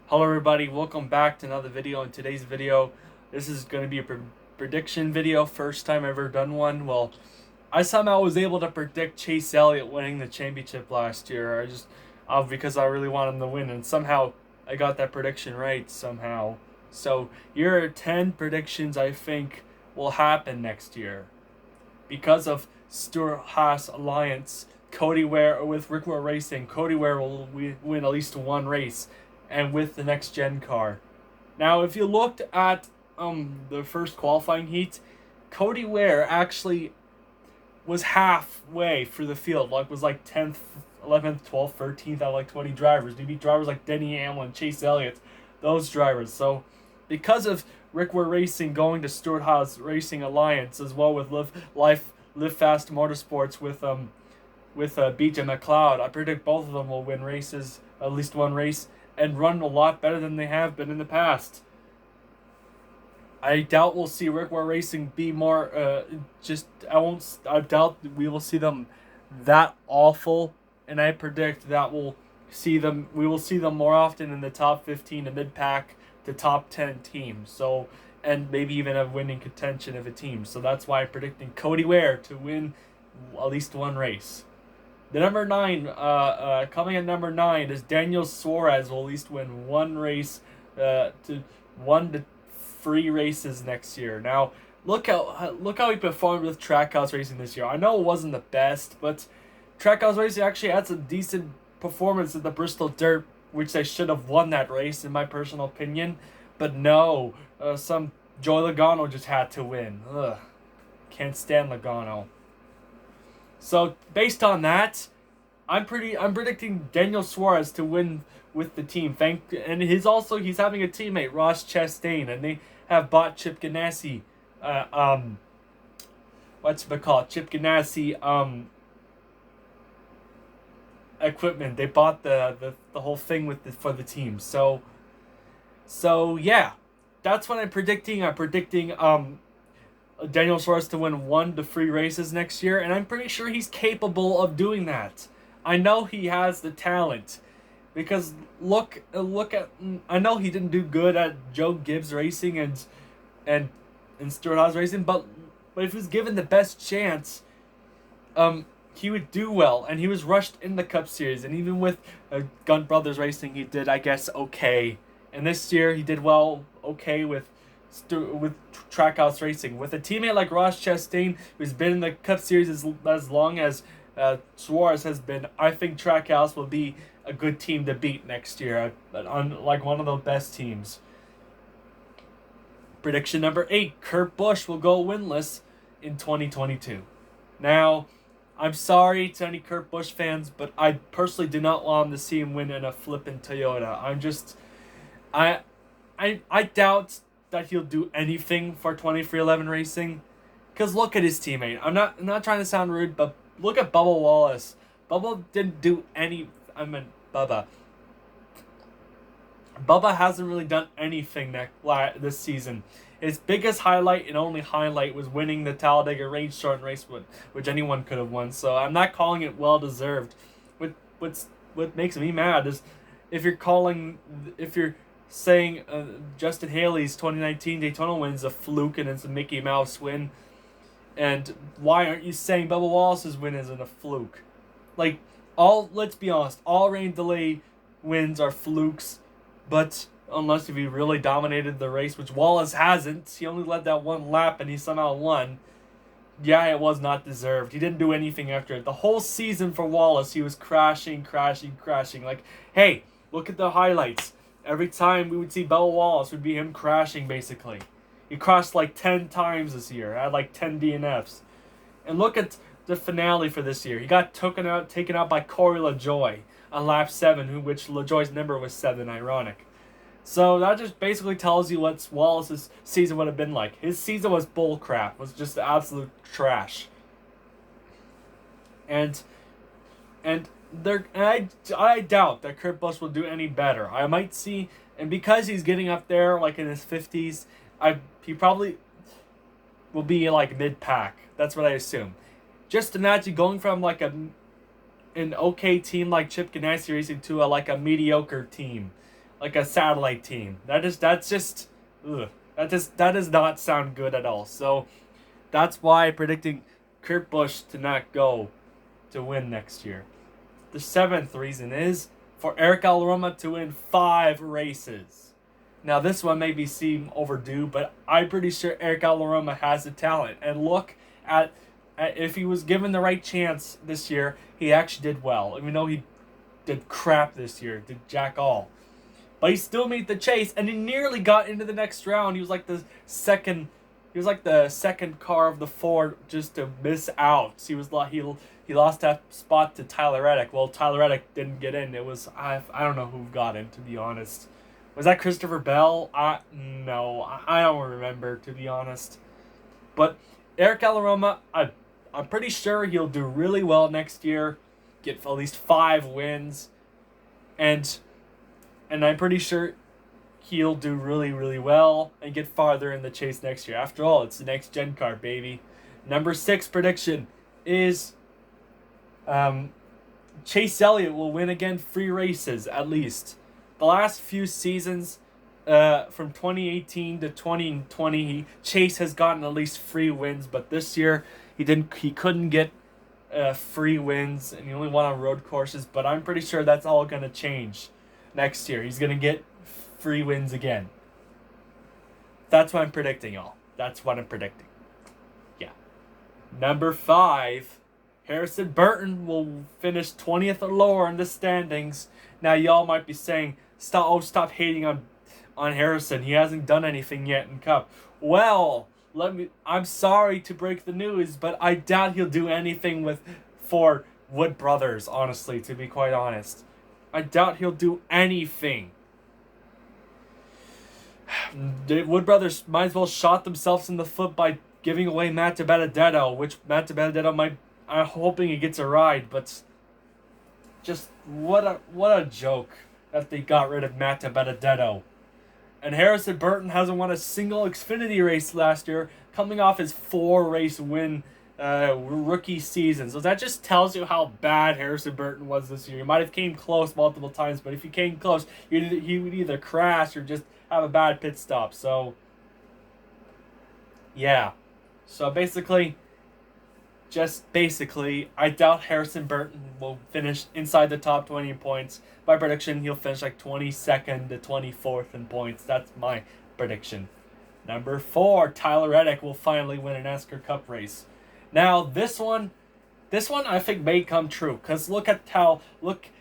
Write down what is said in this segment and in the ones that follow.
Hello everybody, welcome back to another video. In today's video, this is going to be a prediction video, first time I've ever done one. Well, I somehow was able to predict Chase Elliott winning the championship last year. Because I really wanted him to win, and somehow I got that prediction right somehow. So here are 10 predictions I think will happen next year. Because of Stewart-Haas alliance, Cody Ware with Rick Ware Racing, Cody Ware will win at least one race, and with the next gen car. Now, if you looked at the first qualifying heat, Cody Ware actually was halfway through the field, was like 10th, 11th, 12th, 13th out of like 20 drivers. He beat drivers like Denny Hamlin, Chase Elliott, those drivers. So, because of Rick Ware Racing going to Stewart-Haas Racing Alliance, as well with Live Fast Motorsports with BJ McLeod, I predict both of them will win races, at least one race, and run a lot better than they have been in the past. I doubt we'll see Rick Ware Racing be more I doubt we will see them that awful, and I predict that we will see them more often in the top 15 to mid pack to top 10 teams. So, and maybe even have winning contention of a team. So that's why I'm predicting Cody Ware to win at least one race. The number 9, coming at number 9 is Daniel Suarez will at least win one race, to 1 to 3 races next year. Now, look how he performed with Trackhouse Racing this year. I know it wasn't the best, but Trackhouse Racing actually had some decent performance at the Bristol Dirt, which they should have won that race in my personal opinion. But no, some Joey Logano just had to win. Ugh, can't stand Logano. So based on that, I'm predicting Daniel Suarez to win with the team. He's having a teammate, Ross Chastain, and they have bought Chip Ganassi, Chip Ganassi equipment. They bought the whole thing for the team. So yeah, that's what I'm predicting. I'm predicting Daniel Suarez to win 1 to 3 races next year, and I'm pretty sure he's capable of doing that. I know he has the talent, because look at, I know he didn't do good at Joe Gibbs Racing and Stewart-Haas Racing, but if he was given the best chance, he would do well. And he was rushed in the Cup Series, and even with Gun Brothers Racing, he did, I guess, okay. And this year he did well, okay with Trackhouse Racing. With a teammate like Ross Chastain, who's been in the Cup Series as long as Suarez has been, I think Trackhouse will be a good team to beat next year, like one of the best teams. Prediction number 8, Kurt Busch will go winless in 2022. Now, I'm sorry to any Kurt Busch fans, but I personally do not want to see him win in a flippin' Toyota. I doubt that he'll do anything for 2311 Racing, because look at his teammate. I'm not trying to sound rude, but look at Bubba Wallace. Bubba didn't do any. Bubba hasn't really done anything this season. His biggest highlight and only highlight was winning the Talladega Range Short race, which anyone could have won. So I'm not calling it well deserved. What makes me mad is if you're saying Justin Haley's 2019 Daytona win's a fluke and it's a Mickey Mouse win, and why aren't you saying Bubba Wallace's win isn't a fluke? Let's be honest, all rain delay wins are flukes, but unless if he really dominated the race, which Wallace hasn't, he only led that one lap and he somehow won. Yeah, it was not deserved. He didn't do anything after it. The whole season for Wallace, he was crashing. Hey, look at the highlights. Every time we would see Bubba Wallace, would be him crashing, basically. He crashed like 10 times this year. Had like 10 DNFs. And look at the finale for this year. He got taken out by Corey LaJoie on lap 7, which LaJoie's number was 7, ironic. So that just basically tells you what Wallace's season would have been like. His season was bull crap. Was just absolute trash. And I doubt that Kurt Busch will do any better. I might see, and because he's getting up there like in his 50s, he probably will be like mid-pack. That's what I assume. Just imagine going from like an okay team like Chip Ganassi Racing to a mediocre team. like a satellite team. That's just ugh. That does not sound good at all. So that's why I'm predicting Kurt Busch to not go to win next year. The seventh reason is for Eric Almirola to win 5 races. Now this one maybe seem overdue, but I'm pretty sure Eric Almirola has the talent. And look at if he was given the right chance this year, he actually did well. Even though he did crap this year, did jack all. But he still made the chase, and he nearly got into the next round. He was like the second car of the 4 just to miss out. He lost that spot to Tyler Reddick. Well, Tyler Reddick didn't get in. It was I don't know who got in, to be honest. Was that Christopher Bell? No, I don't remember, to be honest. But Eric Almirola, I'm pretty sure he'll do really well next year, get at least 5 wins, and I'm pretty sure he'll do really, really well and get farther in the chase next year. After all, it's the next gen car, baby. Number 6 prediction is Chase Elliott will win again 3 races at least. The last few seasons, from 2018 to 2020, Chase has gotten at least 3 wins, but this year he couldn't get 3 wins, and he only won on road courses. But I'm pretty sure that's all gonna change next year. He's gonna get 3 wins again. That's what I'm predicting, y'all. That's what I'm predicting. Yeah. Number 5, Harrison Burton will finish 20th or lower in the standings. Now y'all might be saying, stop hating on Harrison. He hasn't done anything yet in Cup. Well, I'm sorry to break the news, but I doubt he'll do anything for Wood Brothers, honestly, to be quite honest. I doubt he'll do anything. The Wood Brothers might as well shot themselves in the foot by giving away Matt Benedetto, which Matt Benedetto I'm hoping he gets a ride, but just what a joke that they got rid of Matt Benedetto. And Harrison Burton hasn't won a single Xfinity race last year, coming off his 4-race win rookie season. So that just tells you how bad Harrison Burton was this year. He might have came close multiple times, but if he came close, he would either crash or just have a bad pit stop. So, yeah. So basically, I doubt Harrison Burton will finish inside the top 20 points. My prediction, he'll finish like 22nd to 24th in points. That's my prediction. Number 4, Tyler Reddick will finally win a NASCAR Cup race. Now, this one I think may come true, because look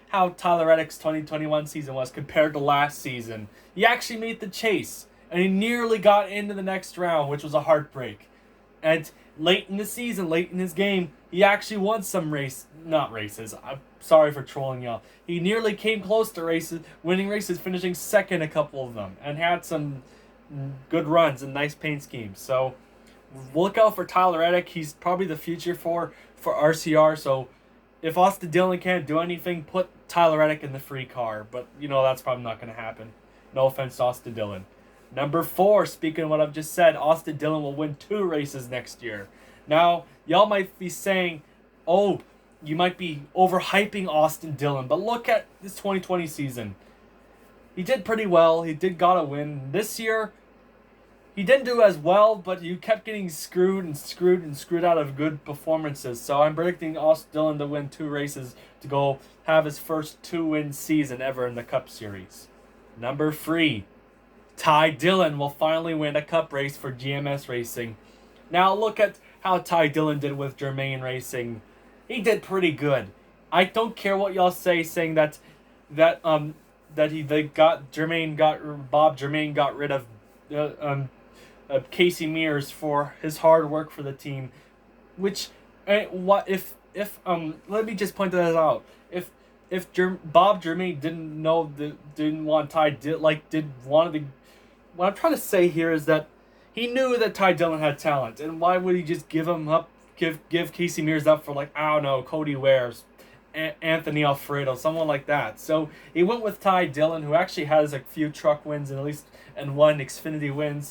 how Tyler Reddick's 2021 season was compared to last season. He actually made the chase, and he nearly got into the next round, which was a heartbreak. And late in the season, late in his game, he actually won some not races. I'm sorry for trolling y'all. He nearly came close to winning races, finishing second a couple of them, and had some good runs and nice paint schemes. So look out for Tyler Reddick. He's probably the future for RCR. So if Austin Dillon can't do anything, put Tyler Reddick in the free car. But that's probably not going to happen. No offense to Austin Dillon. Number 4, speaking of what I've just said, Austin Dillon will win 2 races next year. Now, y'all might be saying, oh, you might be overhyping Austin Dillon, but look at this 2020 season. He did pretty well. He got a win. This year, he didn't do as well, but you kept getting screwed out of good performances. So I'm predicting Austin Dillon to win 2 races to go have his first 2-win season ever in the Cup Series. Number 3. Ty Dillon will finally win a Cup race for GMS Racing. Now look at how Ty Dillon did with Germain Racing. He did pretty good. I don't care what y'all saying that Bob Germain got rid of Casey Mears for his hard work for the team. Which let me just point that out. If Bob Germain didn't want Ty what I'm trying to say here is that he knew that Ty Dillon had talent, and why would he just give Casey Mears up for I don't know, Cody Wares, Anthony Alfredo, someone like that. So he went with Ty Dillon, who actually has a few truck wins and 1 Xfinity win.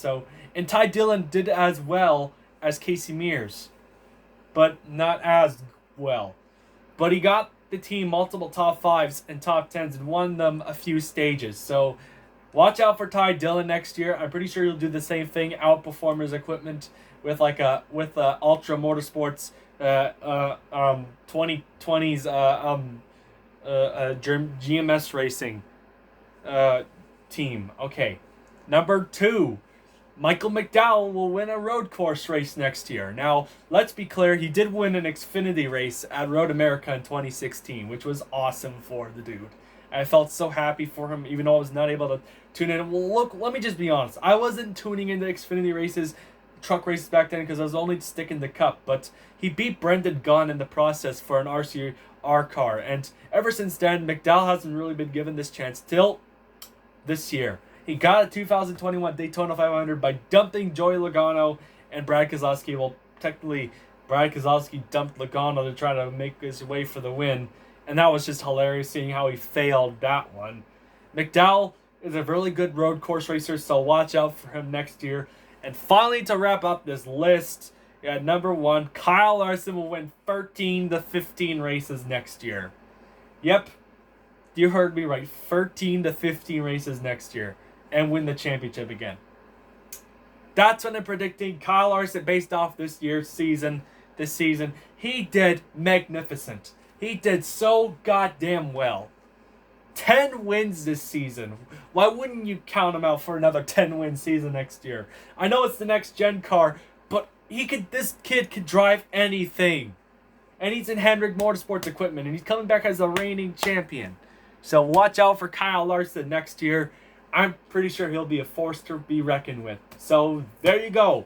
And Ty Dillon did as well as Casey Mears, but not as well. But he got the team multiple top 5s and top 10s and won them a few stages. So Watch out for Ty Dillon next year. I'm pretty sure he'll do the same thing, outperform his equipment with Ultra Motorsports 2020's GMS Racing team. Okay, number 2. Michael McDowell will win a road course race next year. Now, let's be clear, he did win an Xfinity race at Road America in 2016, which was awesome for the dude. I felt so happy for him, even though I was not able to tune in. Well, look, let me just be honest. I wasn't tuning into Xfinity races, truck races back then, because I was only sticking the Cup. But he beat Brendan Gunn in the process for an RCR car. And ever since then, McDowell hasn't really been given this chance till this year. He got a 2021 Daytona 500 by dumping Joey Logano and Brad Keselowski. Well, technically, Brad Keselowski dumped Logano to try to make his way for the win. And that was just hilarious seeing how he failed that one. McDowell is a really good road course racer, so watch out for him next year. And finally, to wrap up this list, at number 1, Kyle Larson will win 13 to 15 races next year. Yep, you heard me right. 13 to 15 races next year. And win the championship again. That's what I'm predicting. Kyle Larson, based off this season, he did magnificent. He did so goddamn well. 10 wins this season. Why wouldn't you count him out for another 10-win season next year? I know it's the next gen car, but this kid could drive anything. And he's in Hendrick Motorsports equipment, and he's coming back as a reigning champion. So watch out for Kyle Larson next year. I'm pretty sure he'll be a force to be reckoned with. So there you go.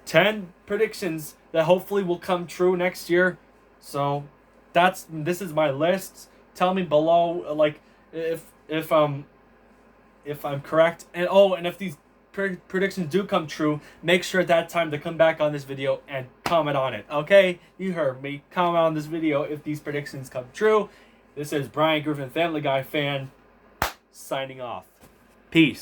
10 predictions that hopefully will come true next year. So this is my list. Tell me below, like, if I'm correct, and if these predictions do come true, make sure at that time to come back on this video and comment on it. Okay, you heard me. Comment on this video if these predictions come true. This is Brian Griffin, Family Guy fan, signing off. Peace.